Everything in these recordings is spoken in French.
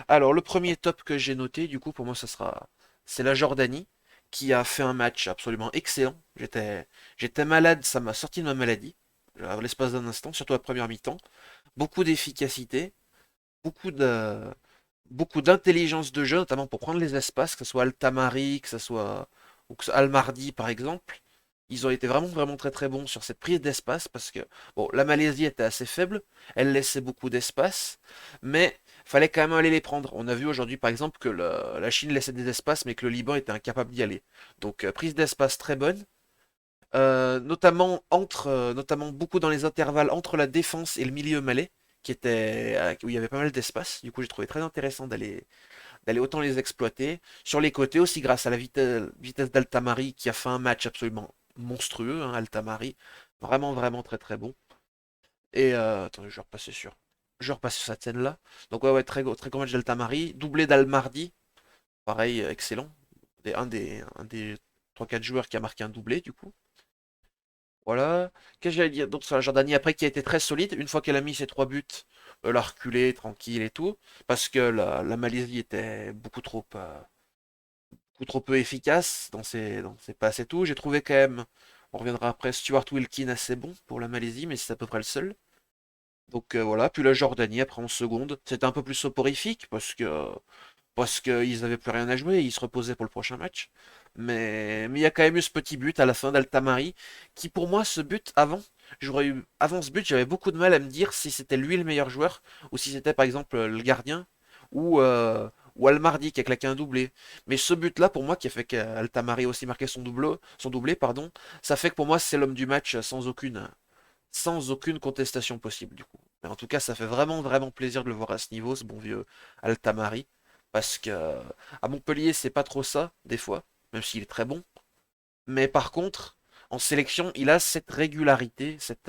Alors, le premier top que j'ai noté, du coup, pour moi, c'est la Jordanie, qui a fait un match absolument excellent. J'étais malade, ça m'a sorti de ma maladie, à l'espace d'un instant, surtout la première mi-temps. Beaucoup d'efficacité, beaucoup de, beaucoup d'intelligence de jeu, notamment pour prendre les espaces, que ce soit Altamari, que ce soit, ou que ce soit Almardi, par exemple. Ils ont été vraiment, vraiment très, très bons sur cette prise d'espace parce que, bon, la Malaisie était assez faible, elle laissait beaucoup d'espace, mais fallait quand même aller les prendre. On a vu aujourd'hui, par exemple, que la Chine laissait des espaces, mais que le Liban était incapable d'y aller. Donc, prise d'espace très bonne, notamment beaucoup dans les intervalles entre la défense et le milieu malais, où il y avait pas mal d'espace. Du coup, j'ai trouvé très intéressant d'aller autant les exploiter. Sur les côtés aussi, grâce à la vitesse d'Altamari, qui a fait un match absolument monstrueux, hein, Altamari. Vraiment, vraiment très très bon. Et attendez, je vais repasser sur cette scène-là. Donc ouais, ouais, très gros match d'Altamari. Doublé d'Almardi, pareil, excellent. Un des 3-4 joueurs qui a marqué un doublé, du coup. Voilà. Qu'est-ce que j'allais dire d'autre sur la Jordanie après qui a été très solide. Une fois qu'elle a mis ses 3 buts, elle a reculé, tranquille et tout. Parce que la Malaisie était beaucoup trop peu efficace dans ses passes et tout. J'ai trouvé quand même, on reviendra après, Stuart Wilkin assez bon pour la Malaisie, mais c'est à peu près le seul. Donc voilà, puis la Jordanie après en seconde, c'était un peu plus soporifique parce qu'ils avaient plus rien à jouer, ils se reposaient pour le prochain match. Mais il y a quand même eu ce petit but à la fin d'Altamari, qui pour moi, ce but avant ce but, j'avais beaucoup de mal à me dire si c'était lui le meilleur joueur, ou si c'était par exemple le gardien, ou Almardi qui a claqué un doublé. Mais ce but-là, pour moi, qui a fait qu'Altamari a aussi marqué son doublé, pardon, ça fait que pour moi, c'est l'homme du match sans aucune contestation possible du coup. Mais en tout cas, ça fait vraiment vraiment plaisir de le voir à ce niveau, ce bon vieux Altamari, parce que à Montpellier, c'est pas trop ça des fois, même s'il est très bon. Mais par contre, en sélection, il a cette régularité, cette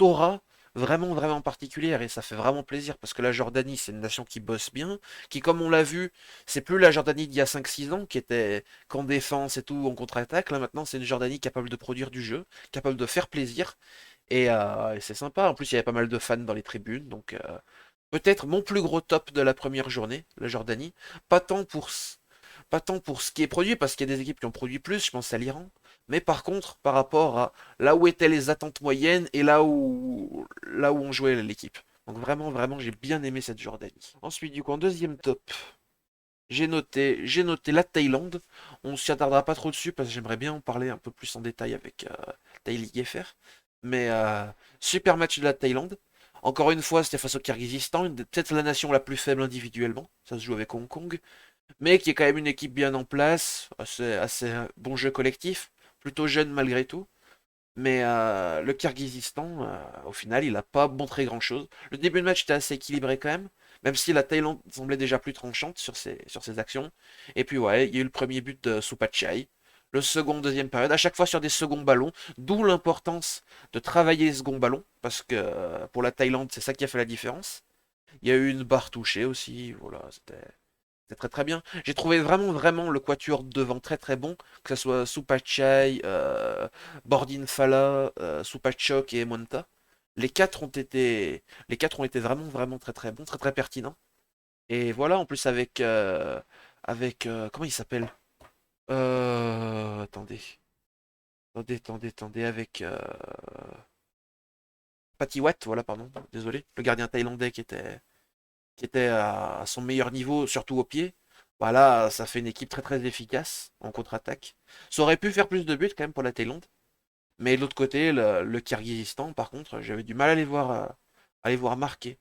aura vraiment vraiment particulière et ça fait vraiment plaisir parce que la Jordanie, c'est une nation qui bosse bien, qui comme on l'a vu, c'est plus la Jordanie d'il y a 5-6 ans qui était qu'en défense et tout, en contre-attaque. Là maintenant, c'est une Jordanie capable de produire du jeu, capable de faire plaisir et c'est sympa. En plus, il y avait pas mal de fans dans les tribunes, donc peut-être mon plus gros top de la première journée, la Jordanie. Pas tant pour, pas tant pour ce qui est produit, parce qu'il y a des équipes qui ont produit plus, je pense à l'Iran. Mais par contre, par rapport à là où étaient les attentes moyennes et là où on jouait l'équipe. Donc vraiment, vraiment, j'ai bien aimé cette Jordanie. Ensuite, du coup, en deuxième top, j'ai noté la Thaïlande. On s'y attardera pas trop dessus parce que j'aimerais bien en parler un peu plus en détail avec Thaï League FR. Mais super match de la Thaïlande. Encore une fois, c'était face au Kyrgyzstan, peut-être la nation la plus faible individuellement. Ça se joue avec Hong Kong mais qui est quand même une équipe bien en place, assez bon jeu collectif, plutôt jeune malgré tout. Mais le Kyrgyzstan, au final, il n'a pas montré grand-chose. Le début de match était assez équilibré quand même si la Thaïlande semblait déjà plus tranchante sur ses actions. Et puis ouais, il y a eu le premier but de Supachai, le second, deuxième période, à chaque fois sur des seconds ballons, d'où l'importance de travailler les seconds ballons, parce que pour la Thaïlande, c'est ça qui a fait la différence. Il y a eu une barre touchée aussi, voilà, c'était très très bien. J'ai trouvé vraiment vraiment le quatuor devant très très bon, que ce soit Supachai, Bordin Fala, Supachok et Monta. Les quatre ont été vraiment vraiment très très bons, très très pertinents. Et voilà, en plus avec comment il s'appelle? Attendez, attendez, avec Patiwat, voilà, pardon, désolé, le gardien thaïlandais qui était à son meilleur niveau, surtout au pied. Voilà, ça fait une équipe très très efficace en contre-attaque. Ça aurait pu faire plus de buts quand même pour la Thaïlande. Mais de l'autre côté, le Kyrgyzstan, par contre, j'avais du mal à les voir marquer.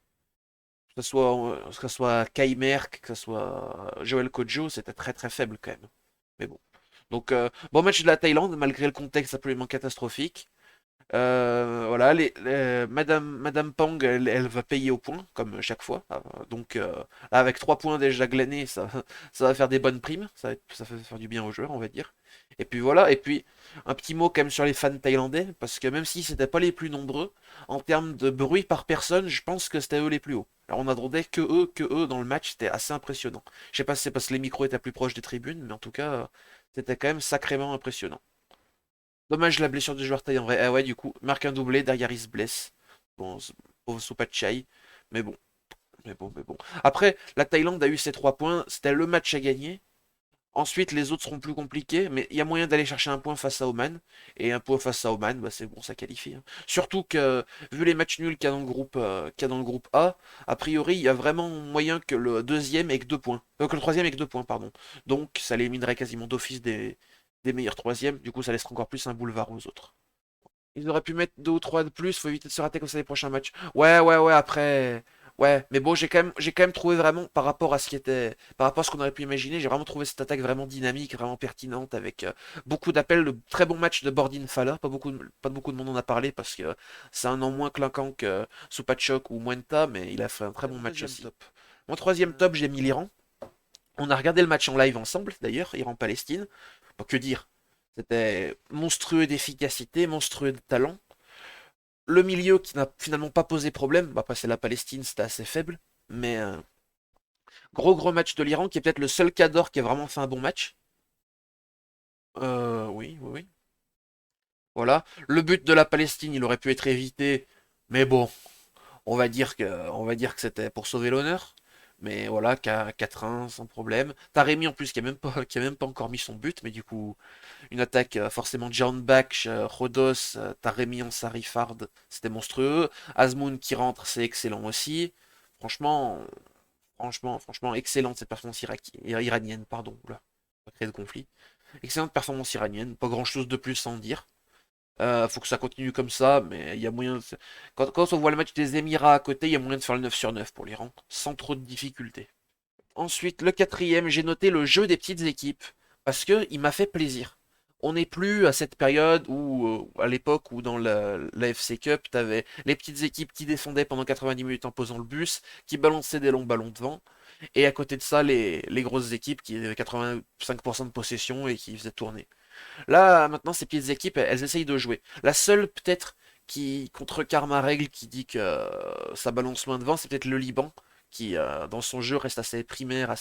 Que ce soit Kai Merk, que ce soit Joel Kojo, c'était très très faible quand même. Mais bon. Donc, bon match de la Thaïlande, malgré le contexte absolument catastrophique. Voilà, Madame Pang, elle va payer au point, comme chaque fois. Donc, là, avec 3 points déjà glanés, ça va faire des bonnes primes. Ça va faire du bien aux joueurs, on va dire. Et puis voilà, et puis un petit mot quand même sur les fans thaïlandais, parce que même si c'était pas les plus nombreux, en termes de bruit par personne, je pense que c'était eux les plus hauts. Alors on n'entendait que eux dans le match, c'était assez impressionnant. Je sais pas si c'est parce que les micros étaient plus proches des tribunes, mais en tout cas, c'était quand même sacrément impressionnant. Dommage la blessure du joueur thaï en vrai. Ah ouais, du coup, marque un doublé, derrière il se blesse. Bon, pauvre Supachai. Mais bon, Mais bon. Après, la Thaïlande a eu ses 3 points, c'était le match à gagner. Ensuite, les autres seront plus compliqués, mais il y a moyen d'aller chercher un point face à Oman. Et un point face à Oman, bah, c'est bon, ça qualifie, hein. Surtout que, vu les matchs nuls qu'il y a dans le groupe A priori, il y a vraiment moyen que le deuxième ait que 2 points. Que le troisième ait que 2 points, pardon. Donc, ça éliminerait quasiment d'office des meilleurs troisièmes. Du coup, ça laissera encore plus un boulevard aux autres. Ils auraient pu mettre 2 ou 3 de plus, faut éviter de se rater comme ça les prochains matchs. Ouais, après. Ouais, mais bon, j'ai quand même trouvé vraiment, par rapport à ce qui était, par rapport à ce qu'on aurait pu imaginer, j'ai vraiment trouvé cette attaque vraiment dynamique, vraiment pertinente, avec beaucoup d'appels, de très bons matchs de Bordin Fala. Pas beaucoup de monde en a parlé parce que c'est un an moins clinquant que Supachok ou Muenta, mais il a fait un très bon match aussi. Mon troisième top, j'ai mis l'Iran. On a regardé le match en live ensemble, d'ailleurs, Iran-Palestine. Bon, que dire? C'était monstrueux d'efficacité, monstrueux de talent. Le milieu qui n'a finalement pas posé problème, bah, après c'est la Palestine, c'était assez faible. Mais gros match de l'Iran, qui est peut-être le seul cadre qui a vraiment fait un bon match. Oui. Voilà. Le but de la Palestine, il aurait pu être évité. Mais bon, on va dire que c'était pour sauver l'honneur. Mais voilà, 4-1 sans problème. T'as Rémi en plus qui a même pas encore mis son but, mais du coup, une attaque forcément John Bach, Rhodos, t'as Rémi Ansari Fard, c'était monstrueux. Azmoun qui rentre, c'est excellent aussi. Franchement, franchement, excellente cette performance iranienne, pardon. Oula, pas créer de conflit. Excellente performance iranienne, pas grand chose de plus à en dire. Faut que ça continue comme ça, mais il y a moyen. Quand on voit le match des Émirats à côté, il y a moyen de faire le 9 sur 9 pour l'Iran, sans trop de difficultés. Ensuite, le quatrième, j'ai noté le jeu des petites équipes, parce que il m'a fait plaisir. On n'est plus à cette période où, à l'époque où dans la FC Cup, t'avais les petites équipes qui défendaient pendant 90 minutes en posant le bus, qui balançaient des longs ballons devant, et à côté de ça, les grosses équipes qui avaient 85% de possession et qui faisaient tourner. Là, maintenant, ces petites équipes, elles essayent de jouer. La seule, peut-être, qui contrecarre ma règle, qui dit que ça balance loin devant, c'est peut-être le Liban, qui, dans son jeu, reste assez primaire,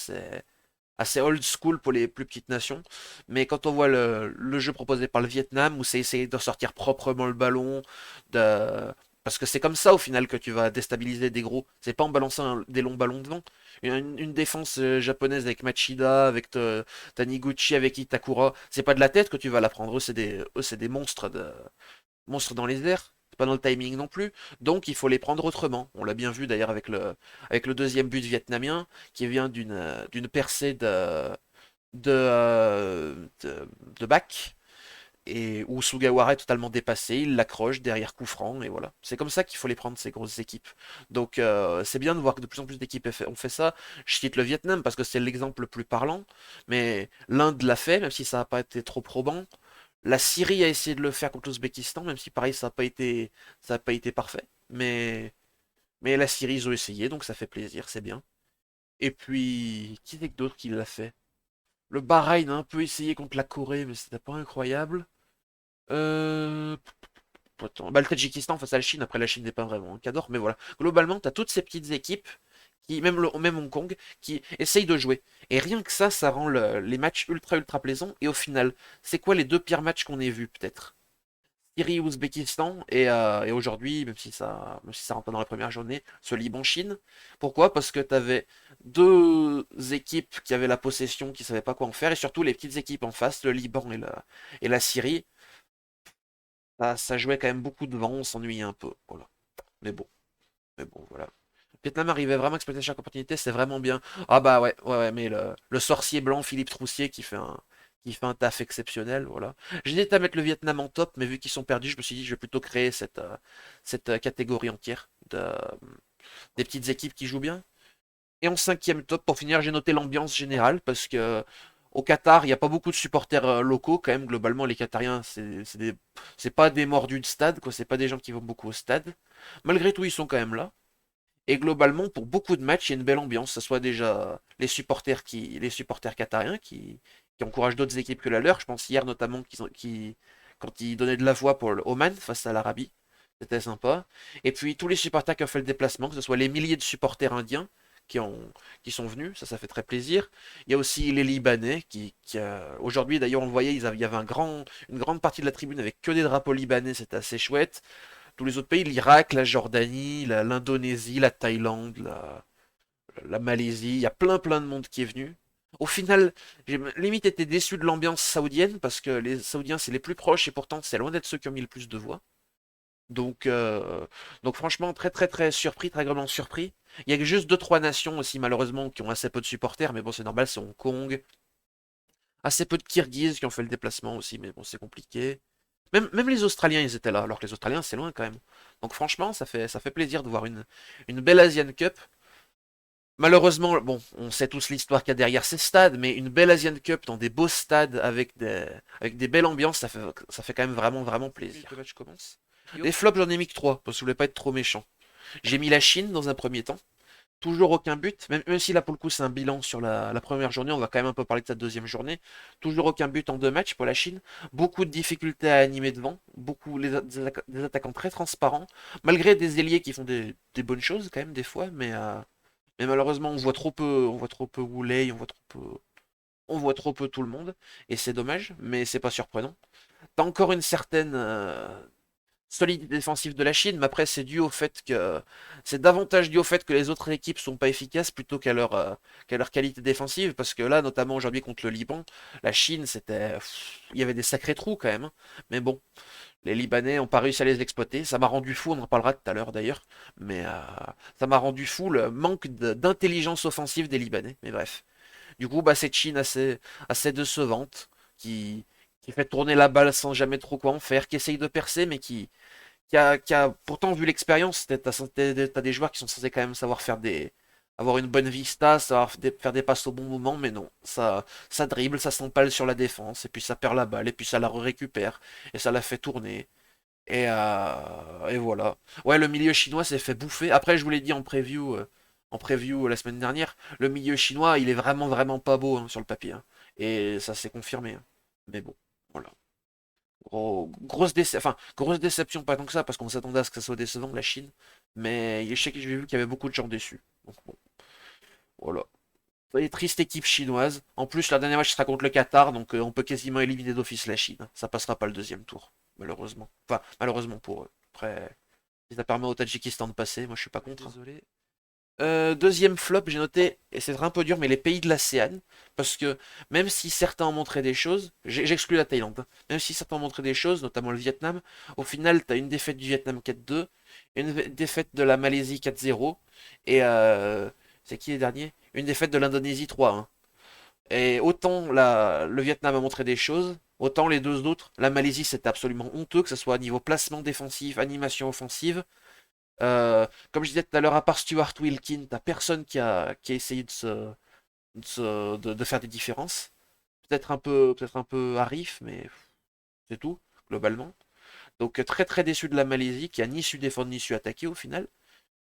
assez old school pour les plus petites nations. Mais quand on voit le jeu proposé par le Vietnam, où c'est essayer de sortir proprement le ballon, de... parce que c'est comme ça au final que tu vas déstabiliser des gros. C'est pas en balançant des longs ballons devant. Une défense japonaise avec Machida, avec Taniguchi, avec Itakura, c'est pas de la tête que tu vas la prendre. Eux, c'est des monstres dans les airs. C'est pas dans le timing non plus. Donc il faut les prendre autrement. On l'a bien vu d'ailleurs avec le deuxième but vietnamien qui vient d'une percée de back et où Sugawara est totalement dépassé, il l'accroche derrière coup franc et voilà. C'est comme ça qu'il faut les prendre ces grosses équipes. Donc c'est bien de voir que de plus en plus d'équipes ont fait ça. Je cite le Vietnam parce que c'est l'exemple le plus parlant, mais l'Inde l'a fait même si ça n'a pas été trop probant. La Syrie a essayé de le faire contre l'Ouzbékistan, même si pareil ça n'a pas été parfait. Mais la Syrie ils ont essayé, donc ça fait plaisir, c'est bien. Et puis qui c'est que d'autre qui l'a fait? Le Bahreïn a un peu essayé contre la Corée, mais c'était pas incroyable. Euh... Attends, bah, le Tadjikistan face à la Chine, après la Chine n'est pas vraiment un cadre, mais voilà. Globalement, t'as toutes ces petites équipes, même Hong Kong, qui essayent de jouer. Et rien que ça rend les matchs ultra plaisants. Et au final, c'est quoi les deux pires matchs qu'on ait vus, peut-être? Syrie, Ouzbékistan, et aujourd'hui, même si ça rentre pas dans la première journée, ce Liban-Chine. Pourquoi? Parce que t'avais deux équipes qui avaient la possession, qui savaient pas quoi en faire, et surtout les petites équipes en face, le Liban et la Syrie, ça jouait quand même beaucoup devant, on s'ennuyait un peu. Voilà. Mais bon, voilà. Vietnam arrivait vraiment à exploiter chaque opportunité, c'est vraiment bien. Ah bah ouais, mais le sorcier blanc Philippe Troussier qui fait un taf exceptionnel, voilà. J'hésite à mettre le Vietnam en top, mais vu qu'ils sont perdus, je me suis dit je vais plutôt créer cette catégorie entière des petites équipes qui jouent bien. Et en cinquième top, pour finir, j'ai noté l'ambiance générale, parce que au Qatar, il n'y a pas beaucoup de supporters locaux, quand même, globalement, les Qatariens, c'est pas des mordus de stade, quoi, c'est pas des gens qui vont beaucoup au stade. Malgré tout, ils sont quand même là. Et globalement, pour beaucoup de matchs, il y a une belle ambiance. Ce soit déjà les supporters qatariens qui encouragent d'autres équipes que la leur. Je pense hier notamment quand ils donnaient de la voix pour le Oman face à l'Arabie. C'était sympa. Et puis tous les supporters qui ont fait le déplacement, que ce soit les milliers de supporters indiens qui, ont, qui sont venus, ça fait très plaisir. Il y a aussi les Libanais aujourd'hui d'ailleurs on le voyait, il y avait une grande partie de la tribune avec que des drapeaux libanais, c'était assez chouette. Tous les autres pays, l'Irak, la Jordanie, l'Indonésie, la Thaïlande, la Malaisie, il y a plein de monde qui est venu. Au final, j'ai limite été déçu de l'ambiance saoudienne parce que les Saoudiens c'est les plus proches et pourtant c'est loin d'être ceux qui ont mis le plus de voix. Donc, euh, donc franchement, très surpris, très grandement surpris. Il y a que juste deux trois nations aussi malheureusement qui ont assez peu de supporters, mais bon c'est normal, c'est Hong Kong. Assez peu de Kirghizes qui ont fait le déplacement aussi, mais bon c'est compliqué. Même les Australiens ils étaient là, alors que les Australiens c'est loin quand même. Donc franchement ça fait plaisir de voir une belle Asian Cup. Malheureusement, bon, on sait tous l'histoire qu'il y a derrière ces stades, mais une belle Asian Cup dans des beaux stades avec des belles ambiances, ça fait quand même vraiment plaisir. Le match commence. Les flops, j'en ai mis que 3, parce que je voulais pas être trop méchant. J'ai mis la Chine dans un premier temps. Toujours aucun but, même si là pour le coup c'est un bilan sur la première journée, on va quand même un peu parler de cette deuxième journée. Toujours aucun but en deux matchs pour la Chine. Beaucoup de difficultés à animer devant, des attaquants très transparents, malgré des ailiers qui font des bonnes choses quand même des fois, mais malheureusement on voit trop peu Wooley, on voit trop peu tout le monde, et c'est dommage, mais c'est pas surprenant. T'as encore une certaine solidité défensive de la Chine, mais après c'est davantage dû au fait que les autres équipes sont pas efficaces plutôt qu'à leur qualité défensive, parce que là, notamment aujourd'hui contre le Liban, la Chine, il y avait des sacrés trous quand même, hein. Mais bon, les Libanais ont pas réussi à les exploiter. Ça m'a rendu fou, on en parlera tout à l'heure d'ailleurs, mais ça m'a rendu fou le manque d'intelligence offensive des Libanais. Mais bref, du coup, bah cette Chine assez décevante, qui fait tourner la balle sans jamais trop quoi en faire, qui essaye de percer, mais qui a pourtant vu l'expérience. T'as des joueurs qui sont censés quand même savoir avoir une bonne vista, faire des passes au bon moment, mais non. Ça dribble, ça s'empale sur la défense, et puis ça perd la balle, et puis ça la récupère, et ça la fait tourner. Et voilà. Ouais, le milieu chinois s'est fait bouffer. Après, je vous l'ai dit en preview la semaine dernière, le milieu chinois, il est vraiment pas beau hein, sur le papier, hein. Et ça s'est confirmé, hein. Mais bon, voilà. Grosse déception, pas tant que ça, parce qu'on s'attendait à ce que ça soit décevant, la Chine. Mais je sais que j'ai vu qu'il y avait beaucoup de gens déçus. Donc bon, voilà. Et triste équipe chinoise. En plus, la dernière match sera contre le Qatar, donc on peut quasiment éliminer d'office la Chine. Ça passera pas le deuxième tour, malheureusement. Enfin, malheureusement pour eux. Après, si ça permet au Tadjikistan de passer, moi je suis pas contre, hein. Désolé. Deuxième flop, j'ai noté, et c'est un peu dur, mais les pays de l'ASEAN, parce que même si certains ont montré des choses, j'exclus la Thaïlande, hein. Même si certains ont montré des choses, notamment le Vietnam, au final, t'as une défaite du Vietnam 4-2, une défaite de la Malaisie 4-0, et c'est qui les derniers? Une défaite de l'Indonésie 3-1. Et autant le Vietnam a montré des choses, autant les deux autres, la Malaisie c'était absolument honteux, que ce soit au niveau placement défensif, animation offensive. Comme je disais tout à l'heure, à part Stuart Wilkin, t'as personne qui a essayé de faire des différences. Peut-être un peu Arif, mais c'est tout, globalement. Donc très déçu de la Malaisie, qui a ni su défendre ni su attaquer au final,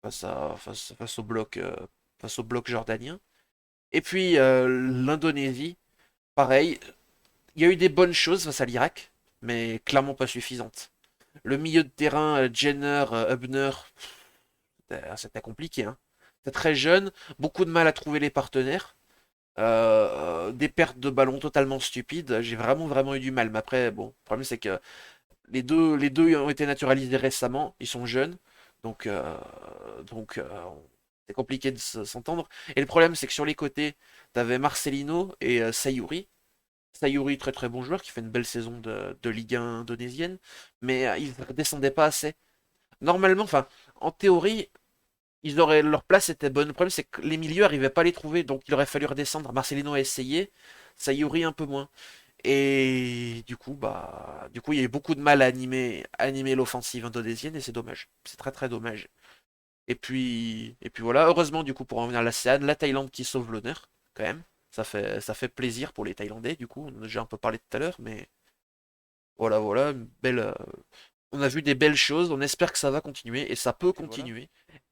face au bloc jordanien. Et puis l'Indonésie, pareil, il y a eu des bonnes choses face à l'Irak, mais clairement pas suffisantes. Le milieu de terrain, Jenner, Hubner, c'était compliqué, hein. C'était très jeune, beaucoup de mal à trouver les partenaires. Des pertes de ballon totalement stupides. J'ai vraiment eu du mal. Mais après, bon, le problème c'est que les deux ont été naturalisés récemment. Ils sont jeunes, donc, euh, donc c'est compliqué de s'entendre. Et le problème c'est que sur les côtés, t'avais Marcelino et Sayuri. Sayuri, très bon joueur qui fait une belle saison de Ligue 1 indonésienne, mais il ne redescendait pas assez. Normalement, enfin, en théorie, leur place était bonne. Le problème, c'est que les milieux n'arrivaient pas à les trouver, donc il aurait fallu redescendre. Marcelino a essayé, Sayuri un peu moins. Et du coup, il y a eu beaucoup de mal à animer l'offensive indonésienne et c'est dommage. C'est très dommage. Et puis voilà, heureusement, du coup, pour en venir à l'ASEAN, la Thaïlande qui sauve l'honneur, quand même. Ça fait plaisir pour les Thaïlandais, du coup. On en a déjà un peu parlé tout à l'heure, mais voilà, on a vu des belles choses. On espère que ça va continuer et ça peut continuer.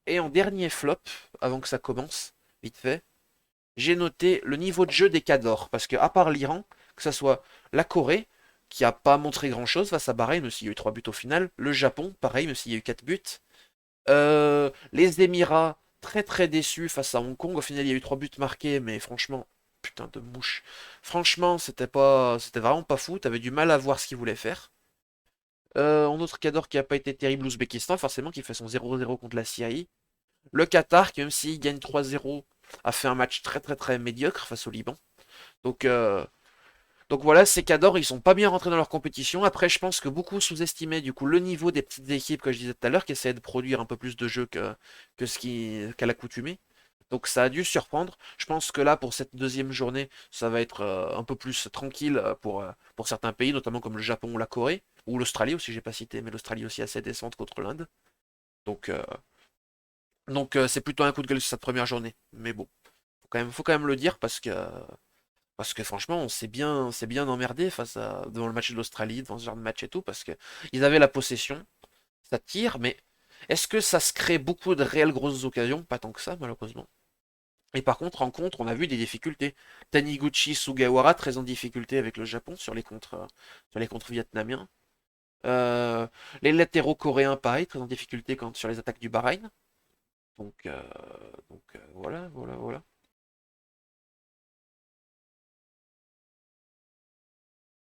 Et en dernier flop, avant que ça commence, vite fait, j'ai noté le niveau de jeu des Cadors. Parce que, à part l'Iran, que ce soit la Corée, qui a pas montré grand chose face à Bahreïn, même s'il y a eu 3 buts au final, le Japon, pareil, même s'il y a eu 4 buts, les Émirats, très déçus face à Hong Kong. Au final, il y a eu 3 buts marqués, mais franchement, putain de mouche. Franchement, c'était vraiment pas fou. T'avais du mal à voir ce qu'ils voulaient faire. En autre Cador qui a pas été terrible, l'Ouzbékistan, forcément, qui fait son 0-0 contre la CIA. Le Qatar, qui même s'il gagne 3-0, a fait un match très très très médiocre face au Liban. Donc, euh, donc voilà, ces Cadors, ils sont pas bien rentrés dans leur compétition. Après, je pense que beaucoup sous-estimaient du coup le niveau des petites équipes que je disais tout à l'heure, qui essayaient de produire un peu plus de jeux que qu'à l'accoutumée. Donc ça a dû surprendre. Je pense que là, pour cette deuxième journée, ça va être un peu plus tranquille pour certains pays, notamment comme le Japon ou la Corée, ou l'Australie aussi, j'ai pas cité, mais l'Australie aussi a ses descentes contre l'Inde. Donc, euh, donc c'est plutôt un coup de gueule sur cette première journée. Mais bon, faut quand même le dire parce que franchement, on s'est bien emmerdé devant le match de l'Australie, devant ce genre de match et tout, parce que ils avaient la possession, ça tire, mais est-ce que ça se crée beaucoup de réelles grosses occasions? Pas tant que ça, malheureusement. Et par contre, en contre, on a vu des difficultés. Taniguchi Sugawara très en difficulté avec le Japon sur les contres vietnamiens. Euh, les latéraux coréens, pareil, très en difficulté sur les attaques du Bahreïn. Donc, voilà, voilà, voilà.